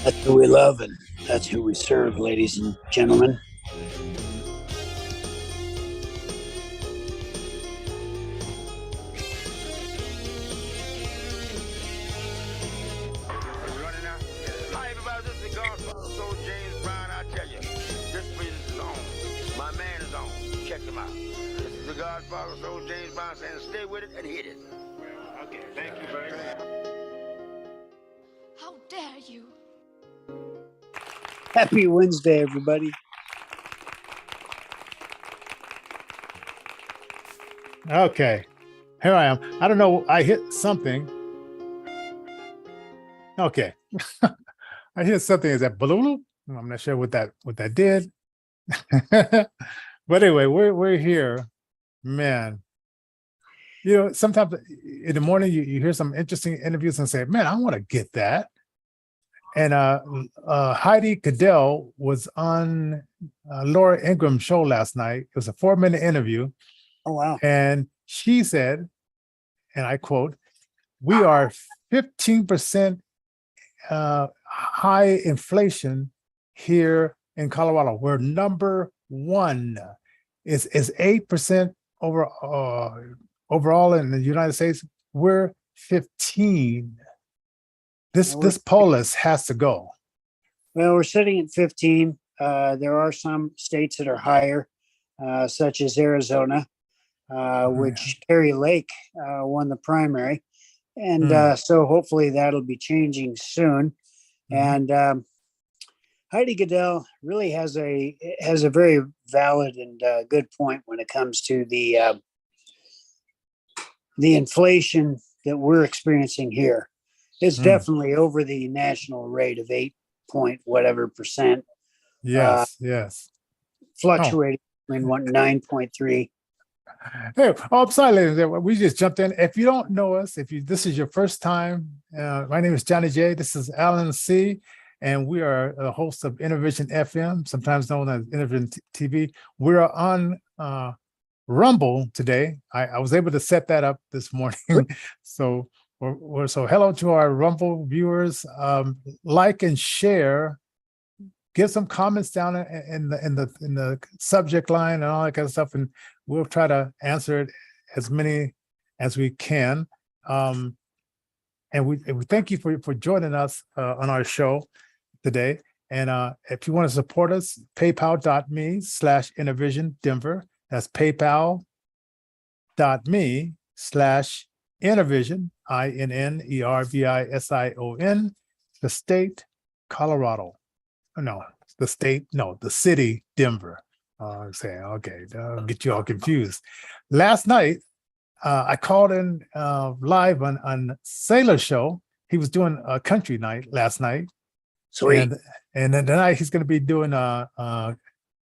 That's who we love and that's who we serve, ladies and gentlemen. Hi, everybody. This is Alfonso, James Brown. I tell you, this business is on. My man is on. Check him out. This is the Godfather, Soul James Brown saying, stay with it and hit it. Okay, thank you very much. How dare you? Happy Wednesday, everybody. Okay, here I am. I don't know. I hit something. Okay, I hit something. Is that balloon? I'm not sure what that did. But anyway, we're here, man. You know, sometimes in the morning you hear some interesting interviews and say, "Man, I want to get that." And Heidi Cadell was on Laura Ingram's show last night. It was a 4-minute interview. Oh, wow. And she said, and I quote, "We are 15% high inflation here in Colorado. We're number one. It's 8% overall in the United States. We're 15. This polis has to go." Well, we're sitting at 15. There are some states that are higher, such as Arizona, which Kerry Lake won the primary. And so hopefully that'll be changing soon. And Heidi Goodell really has a very valid and good point when it comes to the inflation that we're experiencing here. It's definitely over the national rate of 8 point whatever percent. Yes. Fluctuating between 9.3. Hey, I'm sorry, ladies and gentlemen. We just jumped in. If you don't know us, this is your first time, my name is Johnnie J. This is Alan C. And we are the host of Innervision FM, sometimes known as Innervision TV. We're on Rumble today. I was able to set that up this morning. So hello to our Rumble viewers. Like and share. Give some comments down in the subject line and all that kind of stuff, and we'll try to answer it as many as we can. And we thank you for joining us on our show today. And if you want to support us, paypal.me/Innervision Denver. That's paypal.me/Innervision, INNERVISION, the state, Colorado. The city, Denver. I'm saying, okay, don't get you all confused. Last night, I called in live on Sailor's show. He was doing a country night last night. Sweet. And then tonight he's going to be doing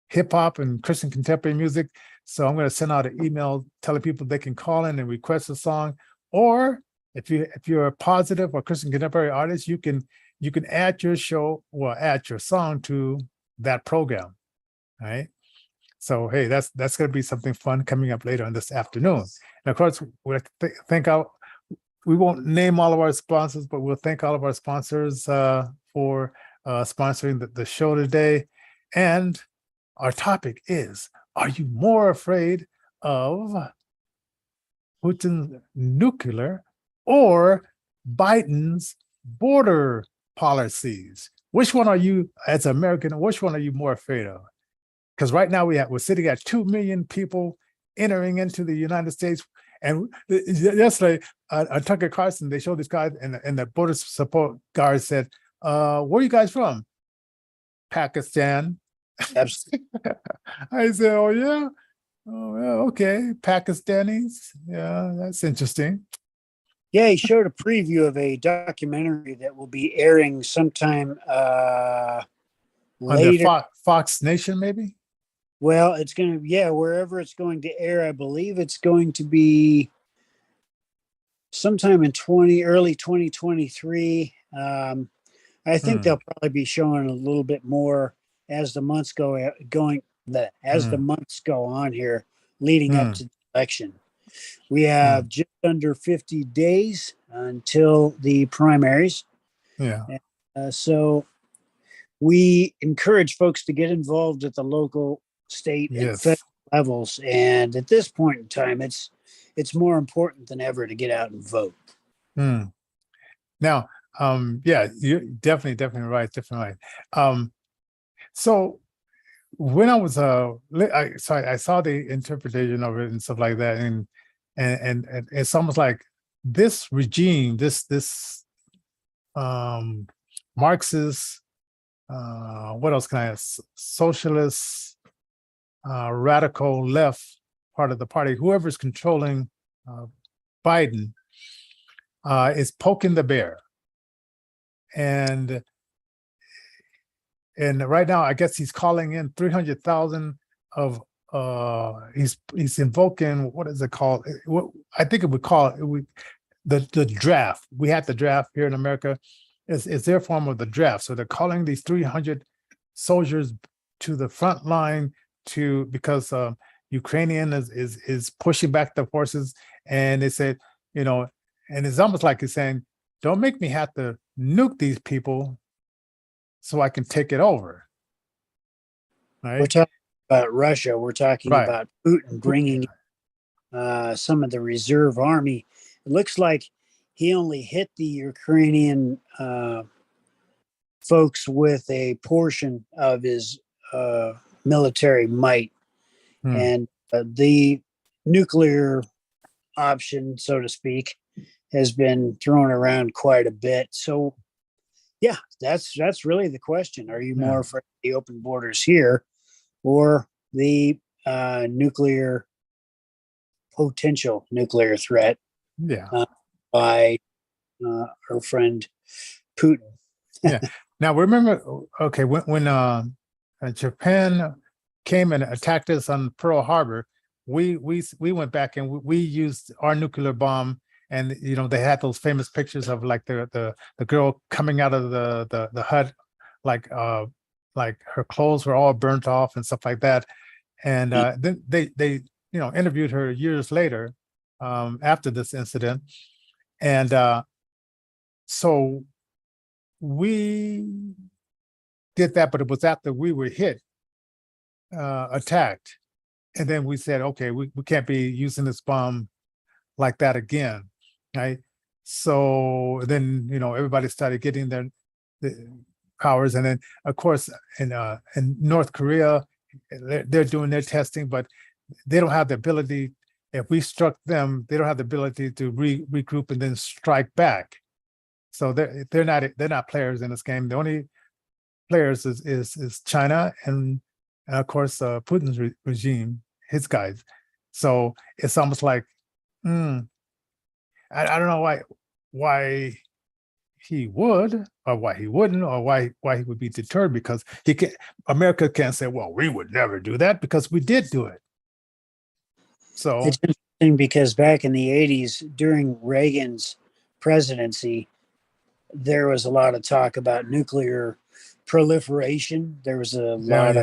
hip hop and Christian contemporary music. So I'm going to send out an email telling people they can call in and request a song. Or if you're a positive or Christian contemporary artist, you can add your song to that program. All right. So hey, that's going to be something fun coming up later on this afternoon. And of course, we won't name all of our sponsors, but we'll thank all of our sponsors for sponsoring the show today. And our topic is: are you more afraid of Putin's nuclear or Biden's border policies? Which one are you, as an American, which one are you more afraid of? Because right now we're sitting at 2 million people entering into the United States. And yesterday, on Tucker Carlson, they showed this guy, and the border support guard said, "Where are you guys from?" "Pakistan." Absolutely. I said, "Oh yeah, okay, Pakistanis. Yeah, that's interesting." Yeah, he showed a preview of a documentary that will be airing sometime later. On the Fox Nation, maybe? Well, it's going to, wherever it's going to air, I believe it's going to be sometime in early 2023. I think they'll probably be showing a little bit more as the months go on here, leading up to the election. We have just under 50 days until the primaries. Yeah. So we encourage folks to get involved at the local, state, and Yes. federal levels. And at this point in time, it's more important than ever to get out and vote. Hmm. Now, yeah, you're definitely right, definitely right. So when I was I saw the interpretation of it and stuff like that, and it's almost like this regime, this Marxist, what else can I have? Socialist, radical left part of the party, whoever's controlling Biden, is poking the bear. And right now, I guess he's calling in 300,000 of he's invoking, what is it called? I think it would call it the draft. We had the draft here in America. It's their form of the draft. So they're calling these 300 soldiers to the front line because Ukrainian is pushing back the forces, and they said, and it's almost like he's saying, don't make me have to nuke these people so I can take it over. Right? We're talking about Russia. We're talking Right. about Putin bringing some of the reserve army. It looks like he only hit the Ukrainian folks with a portion of his military might. And the nuclear option, so to speak, has been thrown around quite a bit. So, yeah, that's really the question. Are you more for the open borders here or the potential nuclear threat by our friend Putin? Yeah. Now, remember, okay, when Japan came and attacked us on Pearl Harbor, we went back and we used our nuclear bomb, and they had those famous pictures of like the girl coming out of the hut, like her clothes were all burnt off and stuff like that, and then they interviewed her years later after this incident, and so we did that, but it was after we were attacked. And then we said, okay, we can't be using this bomb like that again, right? So then, everybody started getting the powers. And then, of course, in North Korea, they're doing their testing, but they don't have the ability. If we struck them, they don't have the ability to regroup and then strike back. So they're not players in this game. The only players is China and of course Putin's regime, his guys. So it's almost like I don't know why he would or why he wouldn't or why he would be deterred, because America can't say, well, we would never do that, because we did do it. So it's interesting because back in the 80s during Reagan's presidency, there was a lot of talk about nuclear proliferation. There was a lot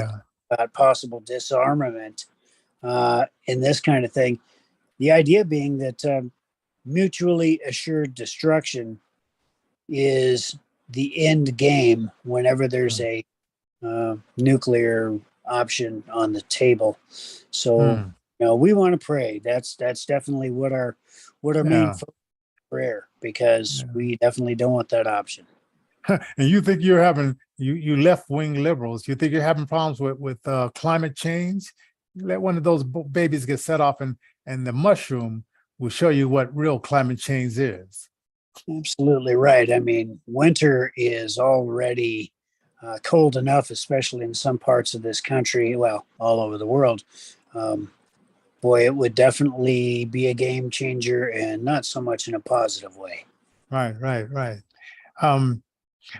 about possible disarmament and this kind of thing. The idea being that mutually assured destruction is the end game whenever there's a nuclear option on the table. So, we want to pray. That's definitely what our main focus prayer, because we definitely don't want that option. And you think you're having you left-wing liberals, you think you're having problems with climate change? You let one of those babies get set off, and the mushroom will show you what real climate change is. Absolutely right. I mean, winter is already cold enough, especially in some parts of this country, well, all over the world. Boy, it would definitely be a game changer, and not so much in a positive way. Right.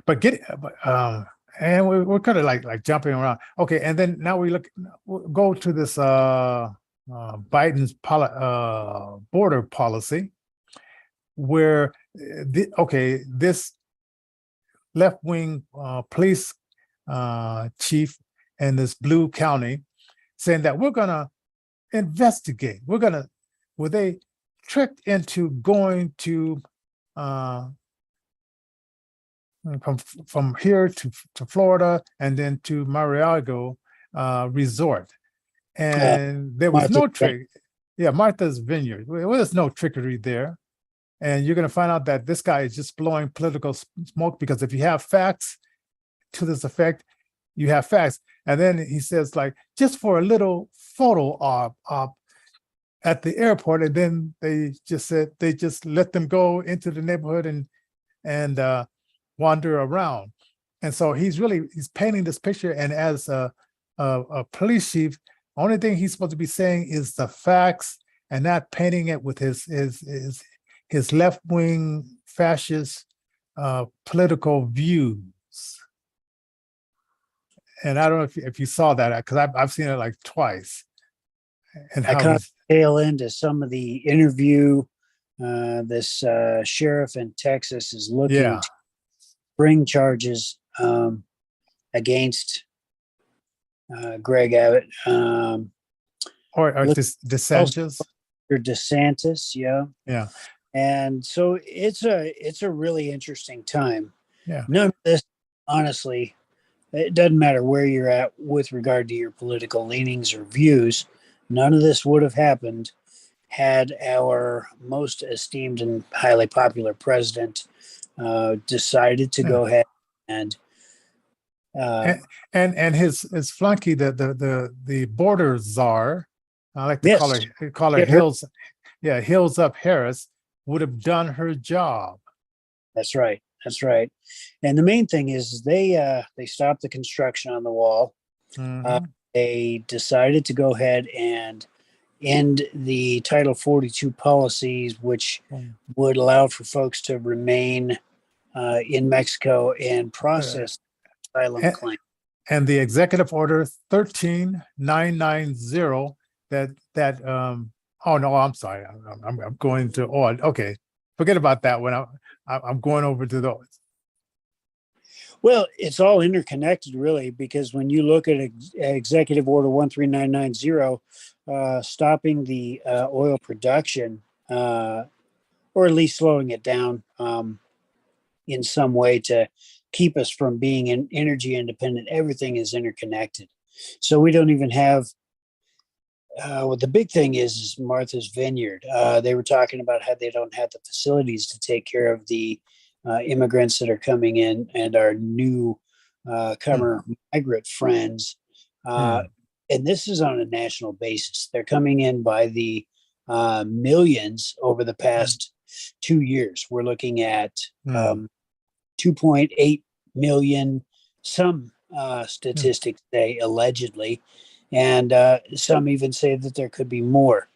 But and we're kind of like jumping around. Okay, and then now we'll go to this Biden's border policy, where this left-wing police chief in this blue county saying that we're gonna investigate. Were they tricked into going to from here to Florida and then to Mar-a-Lago resort. And there was no trick. Yeah, Martha's Vineyard. Well, there's no trickery there. And you're going to find out that this guy is just blowing political smoke, because if you have facts to this effect, you have facts. And then he says, like, just for a little photo op at the airport, and then they just said they just let them go into the neighborhood and wander around. And so he's painting this picture. And as a police chief, only thing he's supposed to be saying is the facts, and not painting it with his left-wing fascist political views. And I don't know if you saw that, because I've seen it like twice. And I caught the tail end of some of the interview. This sheriff in Texas is looking to bring charges against Greg Abbott. Or DeSantis. Or DeSantis, yeah. Yeah. And so it's a really interesting time. Yeah. None of this, honestly, it doesn't matter where you're at with regard to your political leanings or views. None of this would have happened had our most esteemed and highly popular president decided to go ahead and his flunky, the border czar, I like to call her Hills. Yeah, Hills Up Harris would have done her job. That's right. And the main thing is they stopped the construction on the wall. Mm-hmm. They decided to go ahead and end the Title 42 policies, which would allow for folks to remain in Mexico and process asylum claims. And the executive order 13990 that oh no, I'm sorry, I'm going to okay, forget about that one. I'm going over to those. Well, it's all interconnected, really, because when you look at Executive Order 13990, stopping the oil production, or at least slowing it down in some way to keep us from being energy independent, everything is interconnected. So we don't even have, what the big thing is Martha's Vineyard. They were talking about how they don't have the facilities to take care of the immigrants that are coming in and our new comer migrant friends. And this is on a national basis. They're coming in by the millions over the past 2 years. We're looking at 2.8 million, some statistics say allegedly, and some even say that there could be more.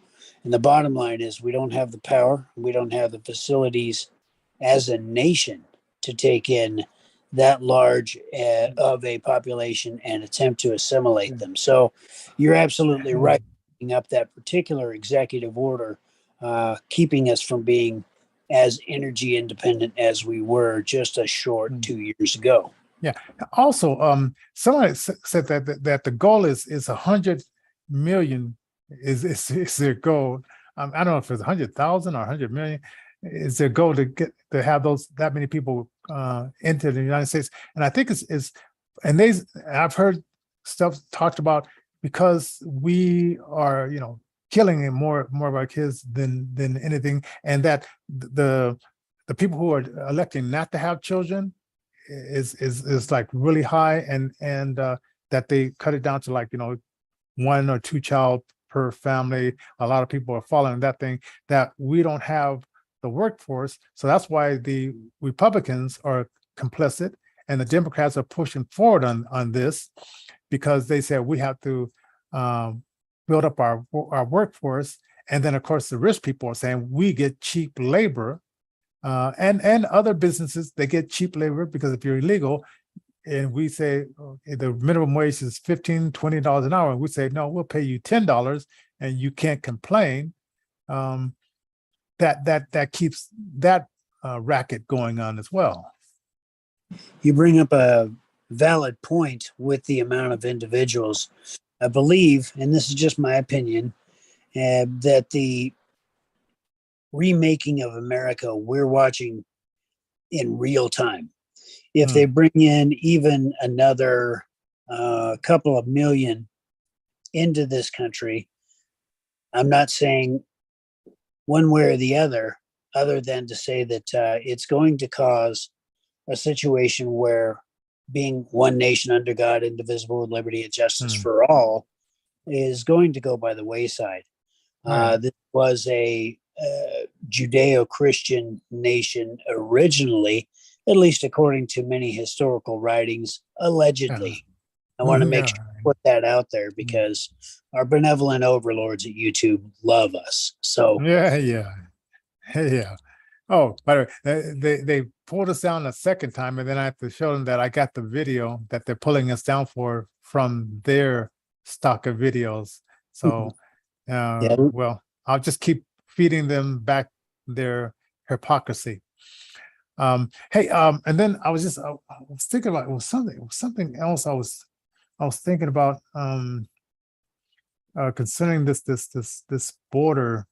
And the bottom line is we don't have the power, we don't have the facilities as a nation to take in that large of a population and attempt to assimilate them. So you're absolutely right. Up that particular executive order, keeping us from being as energy independent as we were just a short 2 years ago. Yeah. Also, somebody said that the goal is 100 million is their goal. I don't know if it's 100,000 or 100 million. Is their goal to get to have that many people into the United States? And I think I've heard stuff talked about, because we are killing more of our kids than anything, and that the people who are electing not to have children is like really high, and that they cut it down to 1 or 2 child per family. A lot of people are following that thing, that we don't have the workforce. So that's why the Republicans are complicit and the Democrats are pushing forward on this, because they said we have to build up our workforce. And then, of course, the rich people are saying we get cheap labor, and other businesses, they get cheap labor, because if you're illegal and we say the minimum wage is $15, $20 an hour, and we say, no, we'll pay you $10 and you can't complain. That keeps that racket going on as well. You bring up a valid point with the amount of individuals. I believe, and this is just my opinion, that the remaking of America we're watching in real time. if they bring in even another couple of million into this country, I'm not saying one way or the other than to say that it's going to cause a situation where being one nation under God, indivisible, with liberty and justice for all, is going to go by the wayside. This was a Judeo-Christian nation originally, at least according to many historical writings, allegedly. I want to make sure to put that out there because our benevolent overlords at YouTube love us. So yeah. Oh, by the way, they pulled us down a second time, and then I have to show them that I got the video that they're pulling us down for from their stock of videos. So, well, I'll just keep feeding them back their hypocrisy. Hey, and then I was thinking about it was something else I was thinking about concerning this border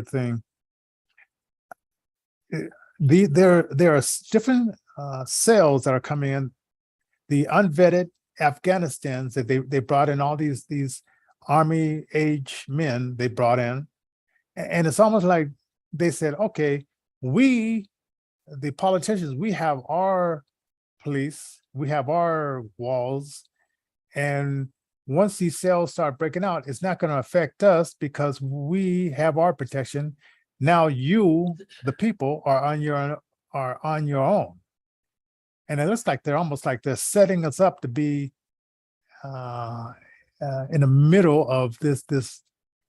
thing. There are different sales that are coming in. The unvetted Afghanistans that they brought in all these army age men they brought in, and it's almost like they said, okay, we, the politicians, we have our police, we have our walls, and once these sales start breaking out, it's not going to affect us because we have our protection. Now you, the people, are on your own, and it looks like they're almost like they're setting us up to be in the middle of this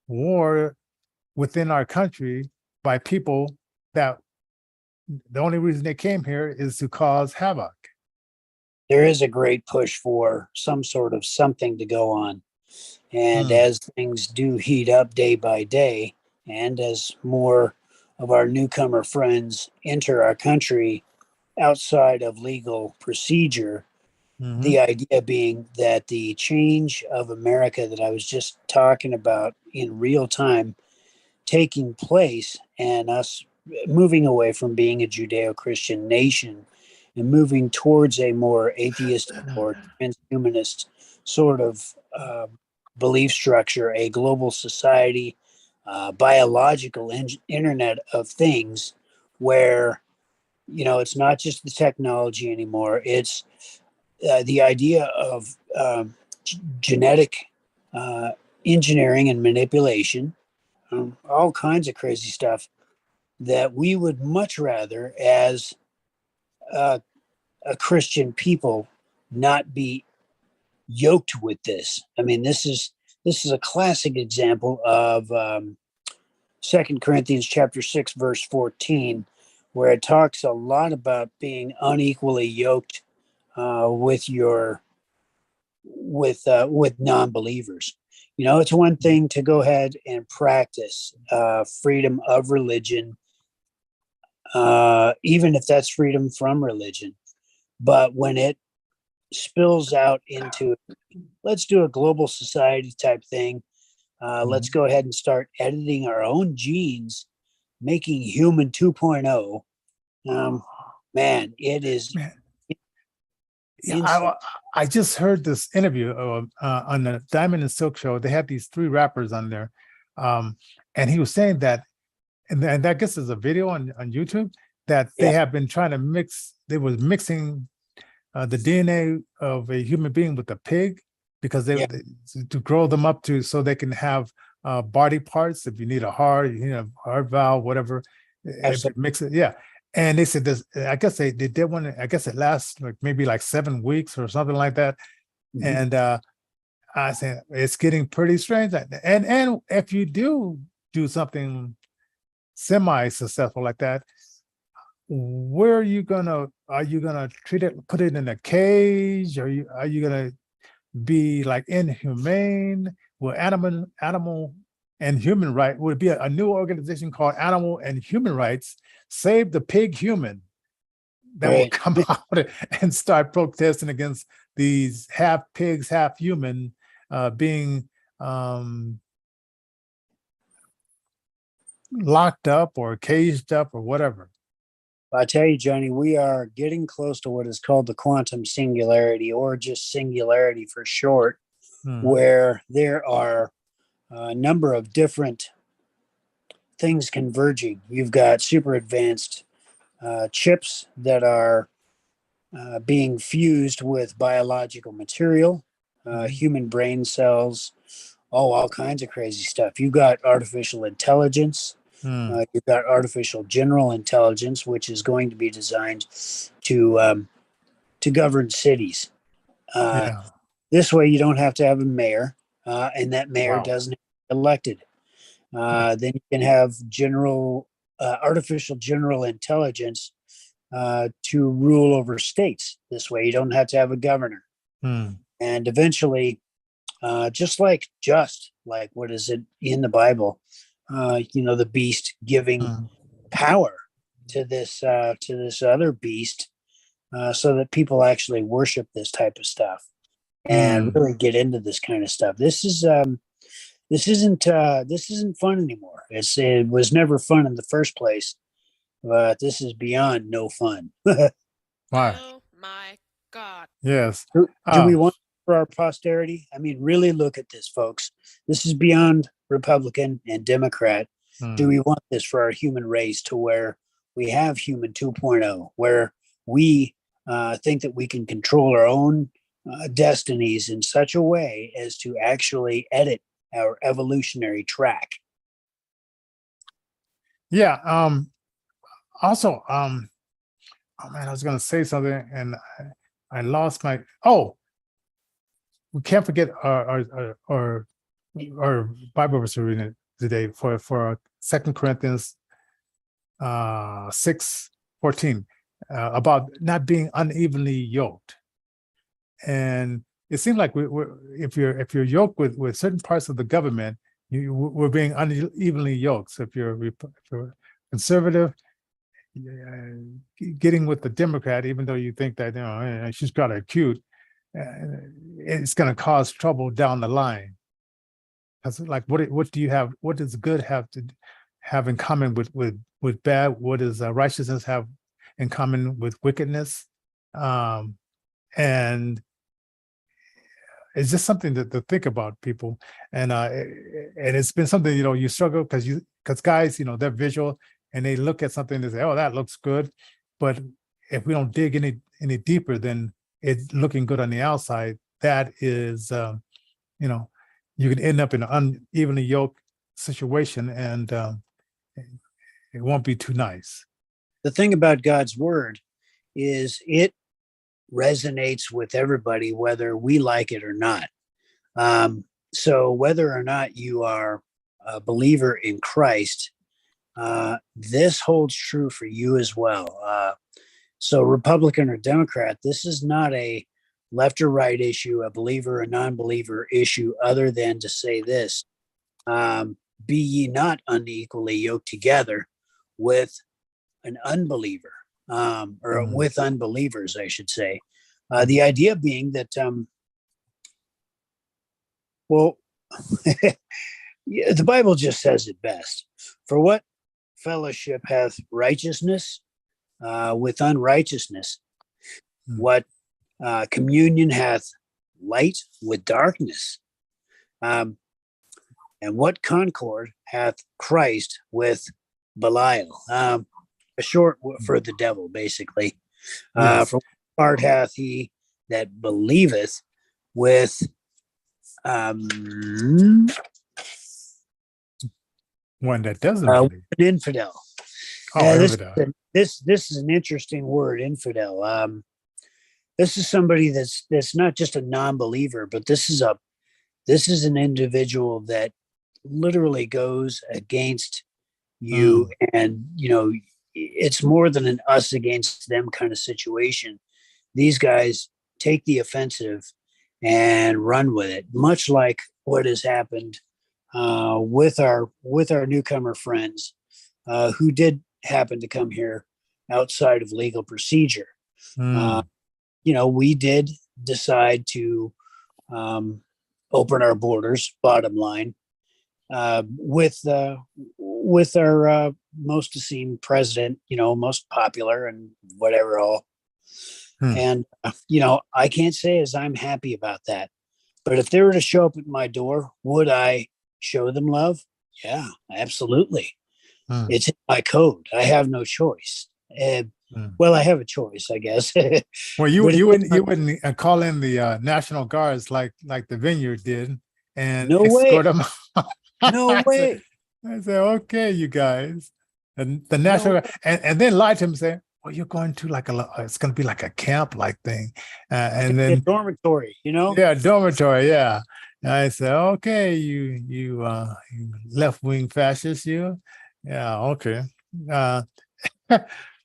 war within our country by people that the only reason they came here is to cause havoc. There is a great push for some sort of something to go on, and as things do heat up day by day, and as more of our newcomer friends enter our country outside of legal procedure, the idea being that the change of America that I was just talking about in real time taking place, and us moving away from being a Judeo-Christian nation and moving towards a more atheistic or transhumanist sort of belief structure, a global society, biological internet of things, where it's not just the technology anymore. It's the idea of genetic engineering and manipulation, all kinds of crazy stuff that we would much rather, as a Christian people, not be yoked with this. I mean, this is a classic example of 2 Corinthians chapter 6, verse 14, where it talks a lot about being unequally yoked with non-believers. It's one thing to go ahead and practice freedom of religion, even if that's freedom from religion. But when it spills out into, let's do a global society type thing, let's go ahead and start editing our own genes, making human 2.0. Man, it is. Yeah, I just heard this interview on the Diamond and Silk show. They had these 3 rappers on there, and he was saying that, and I guess there's a video on YouTube that they have been trying to mix. They was mixing the DNA of a human being with a pig because they to grow them up so they can have body parts. If you need a heart, you need a heart valve, whatever. Mix it, And they said this. I guess they did one. I guess it lasts maybe 7 weeks or something like that. And I said it's getting pretty strange. And if you do something semi-successful like that, where are you gonna treat it? Put it in a cage? Are you gonna be inhumane? Will animal and human right would be a new organization called Animal and Human Rights Save the Pig Human that will come out and start protesting against these half pigs, half human being locked up or caged up or whatever. I tell you, Johnny, we are getting close to what is called the quantum singularity, or just singularity for short, where there are a number of different things converging. You've got super advanced chips that are being fused with biological material, human brain cells, all kinds of crazy stuff. You've got artificial intelligence. You've got artificial general intelligence, which is going to be designed to govern cities. Yeah. This way, you don't have to have a mayor, and that mayor Wow. doesn't get elected. Then you can have artificial general intelligence to rule over states. This way, you don't have to have a governor. And eventually, just like what is it in the Bible? The beast giving power to this other beast, so that people actually worship this type of stuff and really get into this kind of stuff. This isn't fun anymore. It was never fun in the first place, but this is beyond no fun. Wow. Oh my God. Yes. Do we want for our posterity? I mean, really look at this, folks. This is beyond Republican and Democrat. Do we want this for our human race, to where we have human 2.0, where we think that we can control our own destinies in such a way as to actually edit our evolutionary track? Yeah. Also, oh man, I was going to say something and I lost my. Oh, we can't forget our Bible verse reading today for 2 Corinthians 6:14 about not being unevenly yoked. And it seems like if you're yoked with certain parts of the government, we're being unevenly yoked. So if you're conservative, getting with the Democrat, even though you think that she's got it cute, it's going to cause trouble down the line. Because like, what do you have? What does good have to have in common with bad? What does righteousness have in common with wickedness? And it's just something to think about, people. And it's been something, you struggle because guys, they're visual and they look at something and say, oh, that looks good. But if we don't dig any deeper than it's looking good on the outside, that is, you can end up in an unevenly yoked situation, and it won't be too nice. The thing about God's word is it resonates with everybody, whether we like it or not. So whether or not you are a believer in Christ, this holds true for you as well. So Republican or Democrat, this is not a left or right issue, a believer or non-believer issue, other than to say this: be ye not unequally yoked together with an unbeliever, or with unbelievers, I should say. The idea being that, the Bible just says it best. For what fellowship hath righteousness with unrighteousness? What communion hath light with darkness? And what concord hath Christ with Belial? A short for the devil, basically. Yes. For what part hath he that believeth with one that doesn't believe. an infidel? Oh, This is an interesting word, infidel. This is somebody that's not just a non-believer, but this is an individual that literally goes against you, and it's more than an us against them kind of situation. These guys take the offensive and run with it, much like what has happened with our newcomer friends who did happen to come here outside of legal procedure. We did decide to open our borders, bottom line, with our most esteemed president, most popular and whatever all. And, I can't say as I'm happy about that. But if they were to show up at my door, would I show them love? Yeah, absolutely. It's in my code. I have no choice. Well, I have a choice, I guess. Well, you wouldn't call in the National Guards like the Vineyard did and No escort way. them. No way. I said, okay, you guys, and the National and then lied to him and say, well, you're going to it's going to be like a camp like thing, and then a dormitory, Yeah, dormitory. Yeah. And I said, okay, you left wing fascist, you. Yeah, okay.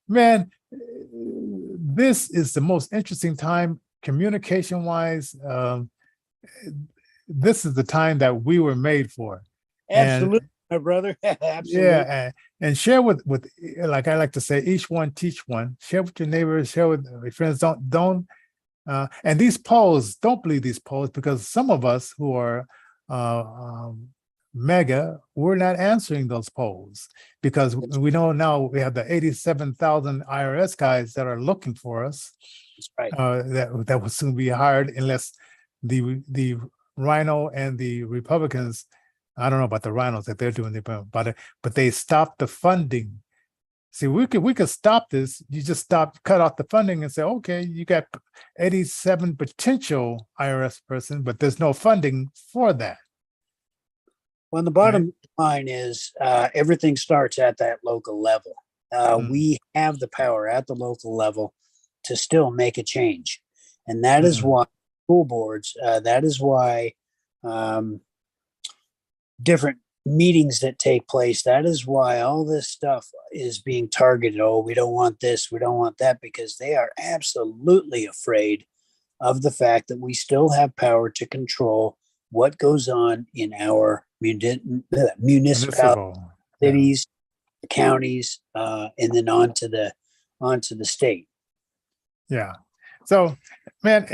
Man, this is the most interesting time communication wise. This is the time that we were made for. Absolutely, my brother. Absolutely. Yeah, and share with like I like to say, each one teach one. Share with your neighbors. Share with your friends. Don't. And these polls, don't believe these polls, because some of us who are mega, we're not answering those polls because we know now we have the 87,000 IRS guys that are looking for us. That's right. That will soon be hired unless the Rhino and the Republicans, I don't know about the Rhinos that they're doing about it, but they stopped the funding. See, we could stop this. You just cut off the funding and say, okay, you got 87 potential IRS person, but there's no funding for that. Well, the bottom line is everything starts at that local level. We have the power at the local level to still make a change. And that is why school boards, that is why different meetings that take place, that is why all this stuff is being targeted. Oh, we don't want this, we don't want that, because they are absolutely afraid of the fact that we still have power to control what goes on in our municipalities, cities, counties, and then onto the state. Yeah. So, man,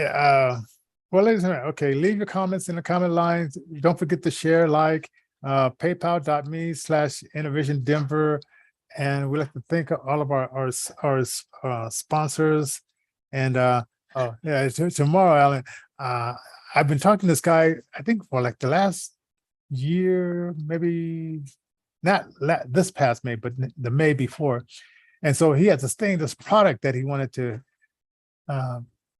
well, ladies and gentlemen, okay, leave your comments in the comment lines. Don't forget to share, paypal.me/Innervision Denver. And we'd like to thank all of our sponsors. And tomorrow, Alan, I've been talking to this guy, I think for like the last year, maybe not this past May, but the May before. And so he has this product that he wanted to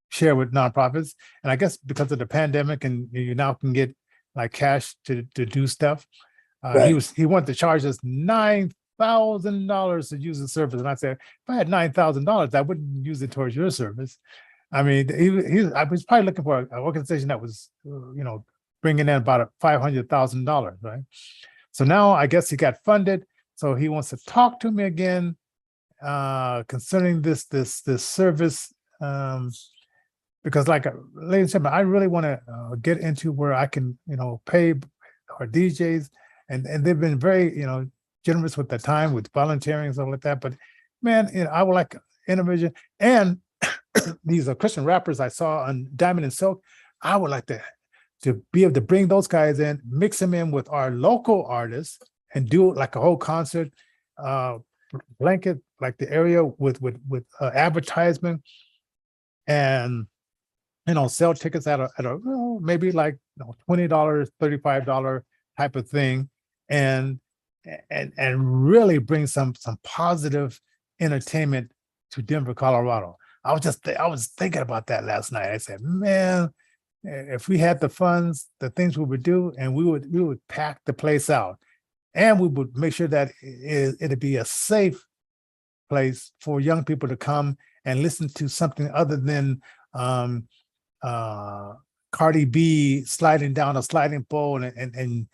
share with nonprofits. And I guess because of the pandemic and you now can get like cash to do stuff, he wanted to charge us $9,000 to use the service. And I said, if I had $9,000, I wouldn't use it towards your service. I mean, I was probably looking for an organization that was, bringing in about $500,000, right? So now I guess he got funded. So he wants to talk to me again concerning this service. Because like, ladies and gentlemen, I really want to get into where I can, pay our DJs, and they've been very, generous with the time, with volunteering and stuff like that. But man, I would like Innervision and these Christian rappers I saw on Diamond and Silk. I would like to be able to bring those guys in, mix them in with our local artists, and do like a whole concert, blanket like the area with advertisement, and sell tickets at a maybe like $20, $35 type of thing, and really bring some positive entertainment to Denver, Colorado. I was thinking about that last night. I said, man, if we had the funds, the things we would do, and we would pack the place out, and we would make sure that it'd be a safe place for young people to come and listen to something other than Cardi B sliding down a sliding pole and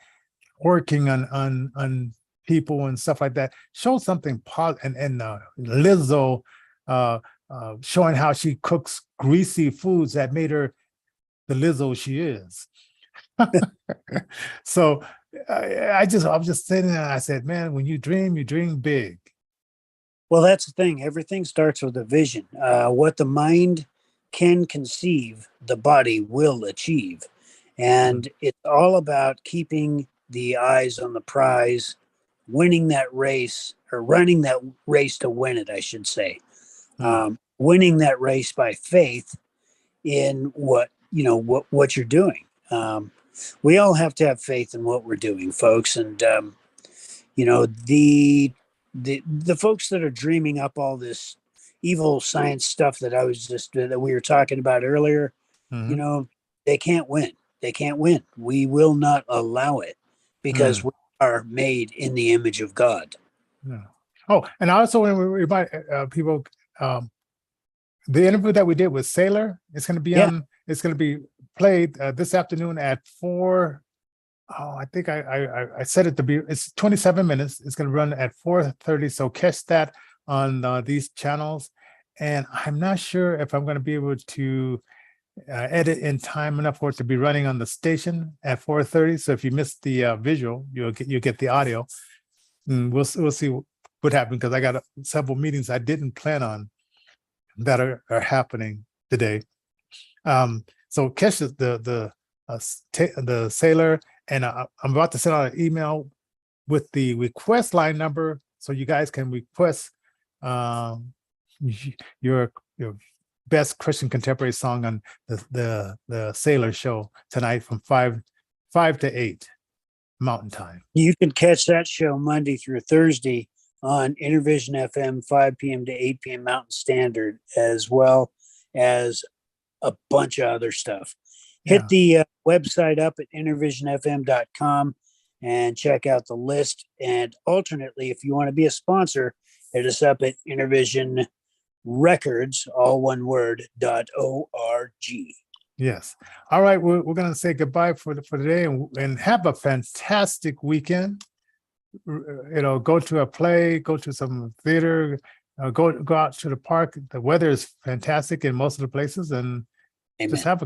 working on people and stuff like that. Show something positive, and Lizzo showing how she cooks greasy foods that made her the Lizzo she is. So I was just sitting there and I said, man, when you dream big. Well, that's the thing. Everything starts with a vision. What the mind can conceive, the body will achieve. And it's all about keeping the eyes on the prize, winning that race, or running that race to win it, I should say. Winning that race by faith in what you're doing. We all have to have faith in what we're doing, folks. And the folks that are dreaming up all this evil science stuff that we were talking about earlier, they can't win. They can't win. We will not allow it, because we are made in the image of God. Yeah. Oh, and I also want to remind people, the interview that we did with Sailor, it's going to be it's going to be played this afternoon at 4. Oh, I think I said it to be, it's 27 minutes. It's going to run at 4:30. So catch that on these channels. And I'm not sure if I'm going to be able to edit in time enough for it to be running on the station at 4:30. So if you missed the visual, you'll get the audio. And we'll see what happened, because I got several meetings I didn't plan on that are happening today. So catch the Sailor, and I'm about to send out an email with the request line number, so you guys can request your best Christian contemporary song on the Sailor show tonight from 5 to 8 Mountain Time. You can catch that show Monday through Thursday on Innervision FM, 5 p.m. to 8 p.m. Mountain Standard, as well as a bunch of other stuff. Hit the website up at innervisionfm.com and check out the list. And alternately, if you want to be a sponsor, hit us up at Innervision Records, all one word, .org. Yes. All right. We're going to say goodbye for today, and have a fantastic weekend. Go to a play, go to some theater, go out to the park. The weather is fantastic in most of the places, and Amen. just have